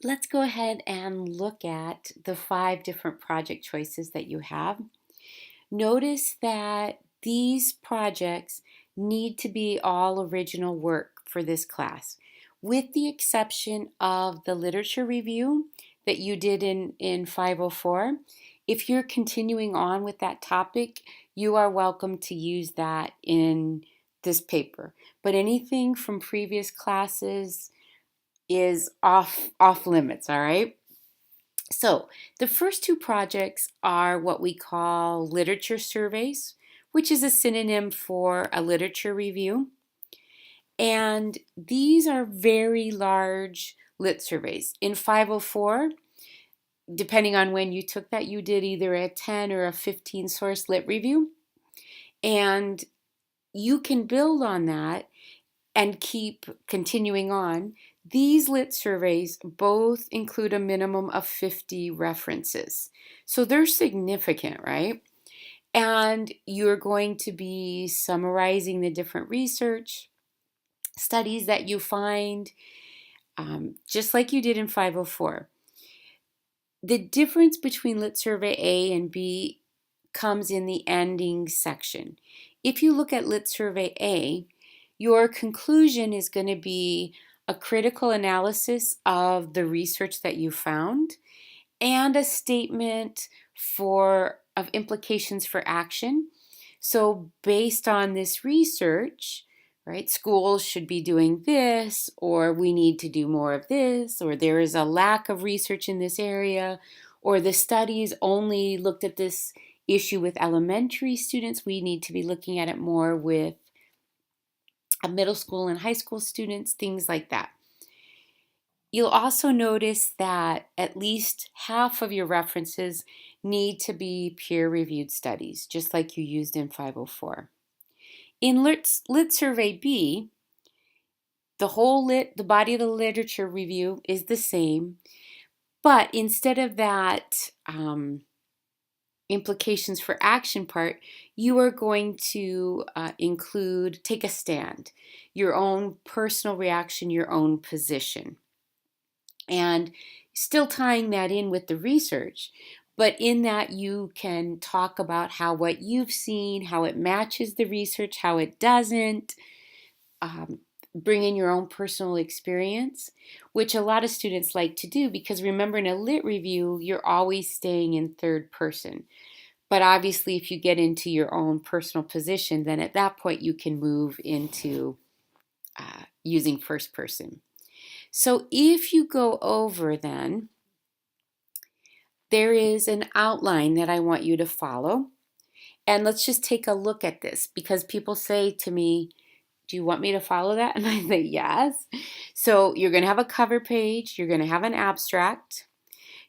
let's go ahead and look at the 5 different project choices that you have. Notice that these projects need to be all original work for this class, with the exception of the literature review that you did in 504. If you're continuing on with that topic, you are welcome to use that in this paper. But anything from previous classes is off limits, all right? So the first 2 projects are what we call literature surveys, which is a synonym for a literature review. And these are very large lit surveys. In 504, depending on when you took that, you did either a 10 or a 15 source lit review. And you can build on that and keep continuing on. These lit surveys both include a minimum of 50 references. So they're significant, right? And you're going to be summarizing the different research studies that you find, just like you did in 504. The difference between Lit Survey A and B comes in the ending section. If you look at Lit Survey A, your conclusion is going to be a critical analysis of the research that you found and a statement of implications for action. So based on this research, right, schools should be doing this, or we need to do more of this, or there is a lack of research in this area, or the studies only looked at this issue with elementary students. We need to be looking at it more with middle school and high school students, things like that. You'll also notice that at least half of your references need to be peer-reviewed studies, just like you used in 504. In Lit Survey B, the body of the literature review is the same, but instead of that implications for action part, you are going to include take a stand, your own personal reaction, your own position. And still tying that in with the research, but in that you can talk about how what you've seen, how it matches the research, how it doesn't, bring in your own personal experience, which a lot of students like to do because remember in a lit review, you're always staying in third person. But obviously if you get into your own personal position, then at that point you can move into using first person. So if you go over then, there is an outline that I want you to follow. And let's just take a look at this because people say to me, do you want me to follow that? And I say, yes. So you're going to have a cover page. You're going to have an abstract.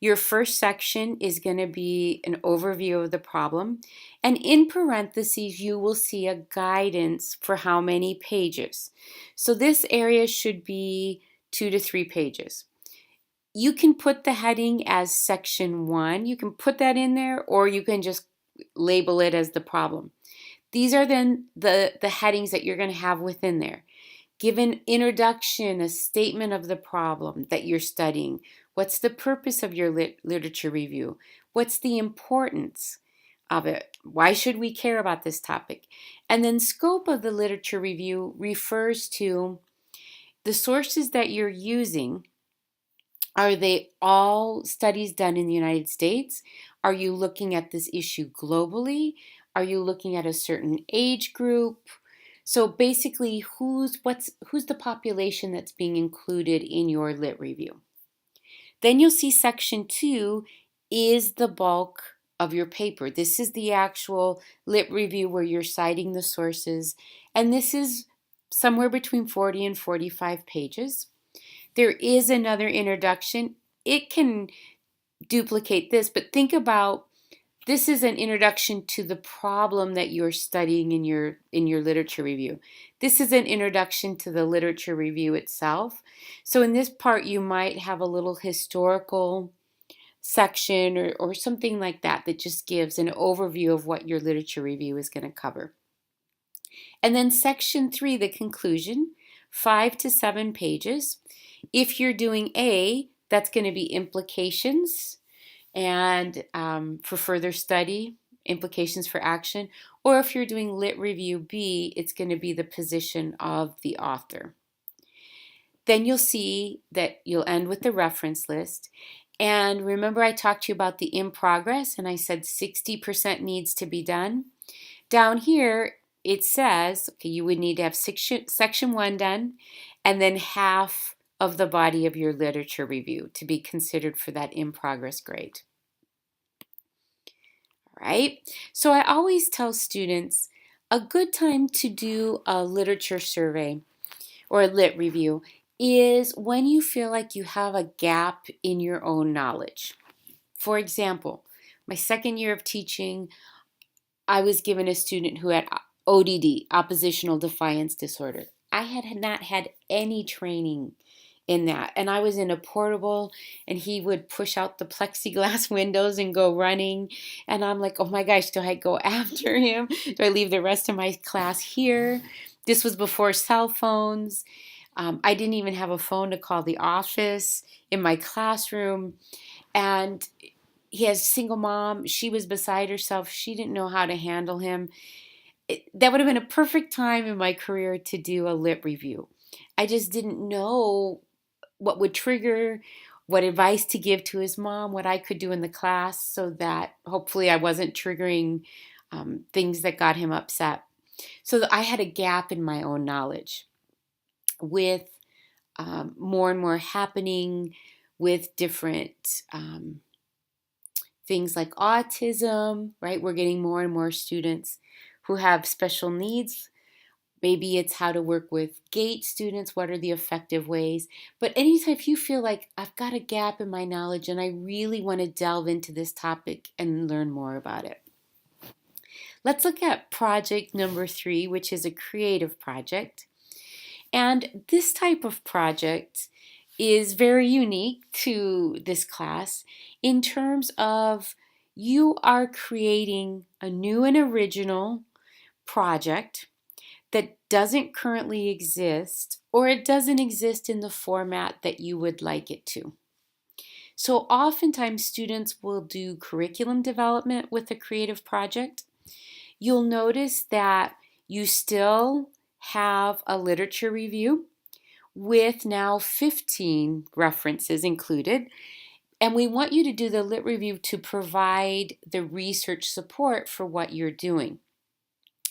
Your first section is going to be an overview of the problem. And in parentheses, you will see a guidance for how many pages. So this area should be 2 to 3 pages. You can put the heading as section 1. You can put that in there, or you can just label it as the problem. These are then the headings that you're going to have within there. Give an introduction, a statement of the problem that you're studying. What's the purpose of your literature review? What's the importance of it? Why should we care about this topic? And then scope of the literature review refers to the sources that you're using. Are they all studies done in the United States? Are you looking at this issue globally? Are you looking at a certain age group? So basically, who's the population that's being included in your lit review? Then you'll see section 2 is the bulk of your paper. This is the actual lit review where you're citing the sources, and this is somewhere between 40 and 45 pages. There is another introduction. It can duplicate this, but think about this is an introduction to the problem that you're studying in your literature review. This is an introduction to the literature review itself. So in this part, you might have a little historical section or something like that that just gives an overview of what your literature review is going to cover. And then section 3, the conclusion, 5 to 7 pages. If you're doing A, that's going to be implications and for further study, implications for action. Or if you're doing Lit Review B, it's going to be the position of the author. Then you'll see that you'll end with the reference list. And remember I talked to you about the in progress and I said 60% needs to be done. Down here it says, okay, you would need to have section 1 done and then half of the body of your literature review to be considered for that in progress grade. All right, so I always tell students a good time to do a literature survey or a lit review is when you feel like you have a gap in your own knowledge. For example, my second year of teaching, I was given a student who had ODD, oppositional defiance disorder. I had not had any training in that. And I was in a portable and he would push out the plexiglass windows and go running. And I'm like, oh my gosh, do I go after him? Do I leave the rest of my class here? This was before cell phones. I didn't even have a phone to call the office in my classroom. And he has a single mom. She was beside herself. She didn't know how to handle him. That would have been a perfect time in my career to do a lit review. I just didn't know what would trigger, what advice to give to his mom, what I could do in the class so that hopefully I wasn't triggering things that got him upset. So I had a gap in my own knowledge with more and more happening with different things like autism, right? We're getting more and more students who have special needs. Maybe it's how to work with GATE students. What are the effective ways? But anytime you feel like I've got a gap in my knowledge and I really want to delve into this topic and learn more about it. Let's look at project number 3, which is a creative project. And this type of project is very unique to this class in terms of you are creating a new and original project that doesn't currently exist, or it doesn't exist in the format that you would like it to. So oftentimes students will do curriculum development with a creative project. You'll notice that you still have a literature review with now 15 references included. And we want you to do the lit review to provide the research support for what you're doing.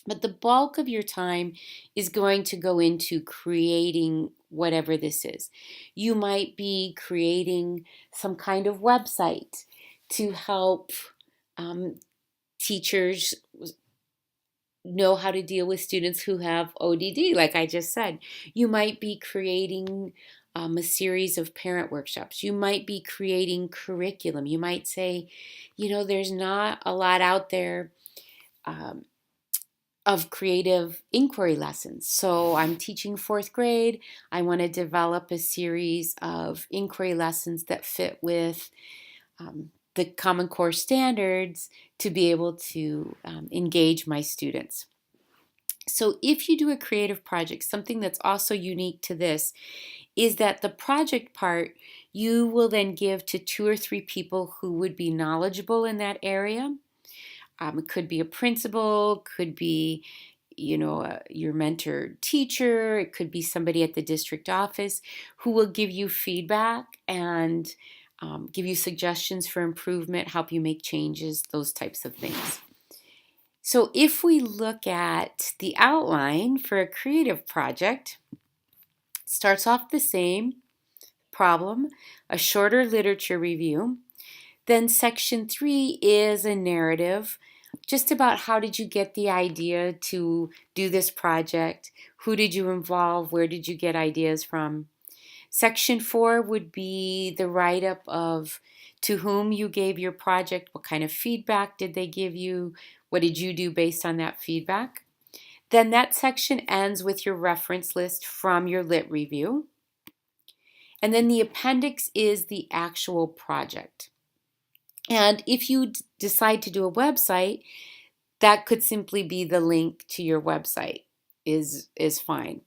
But the bulk of your time is going to go into creating whatever this is. You might be creating some kind of website to help teachers know how to deal with students who have ODD, like I just said. You might be creating a series of parent workshops. You might be creating curriculum. You might say, there's not a lot out there of creative inquiry lessons. So I'm teaching 4th grade. I want to develop a series of inquiry lessons that fit with the Common Core standards to be able to engage my students. So if you do a creative project, something that's also unique to this is that the project part you will then give to 2 or 3 people who would be knowledgeable in that area. It could be a principal, could be, your mentor teacher, it could be somebody at the district office who will give you feedback and give you suggestions for improvement, help you make changes, those types of things. So if we look at the outline for a creative project, it starts off the same problem, a shorter literature review. Then section 3 is a narrative, just about how did you get the idea to do this project? Who did you involve? Where did you get ideas from? Section 4 would be the write-up of to whom you gave your project, what kind of feedback did they give you, what did you do based on that feedback? Then that section ends with your reference list from your lit review. And then the appendix is the actual project. And if you decide to do a website, that could simply be the link to your website is fine.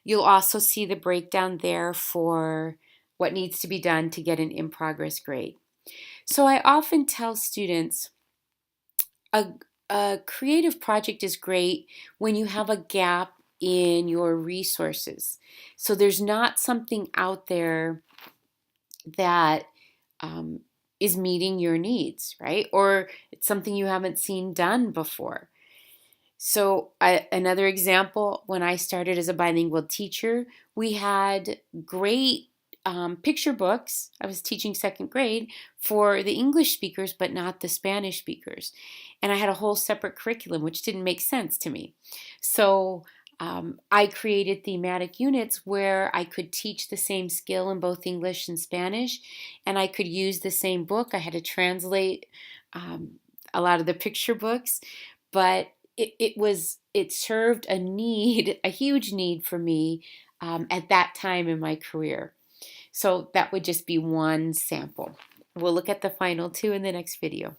You'll also see the breakdown there for what needs to be done to get an in-progress grade. So I often tell students a, a creative project is great when you have a gap in your resources. So there's not something out there that um, is meeting your needs, right? Or it's something you haven't seen done before. So another example, when I started as a bilingual teacher, we had great picture books. I was teaching second grade for the English speakers, but not the Spanish speakers. And I had a whole separate curriculum, which didn't make sense to me. So I created thematic units where I could teach the same skill in both English and Spanish, and I could use the same book. I had to translate a lot of the picture books, but it served a need, a huge need for me at that time in my career. So that would just be one sample. We'll look at the final two in the next video.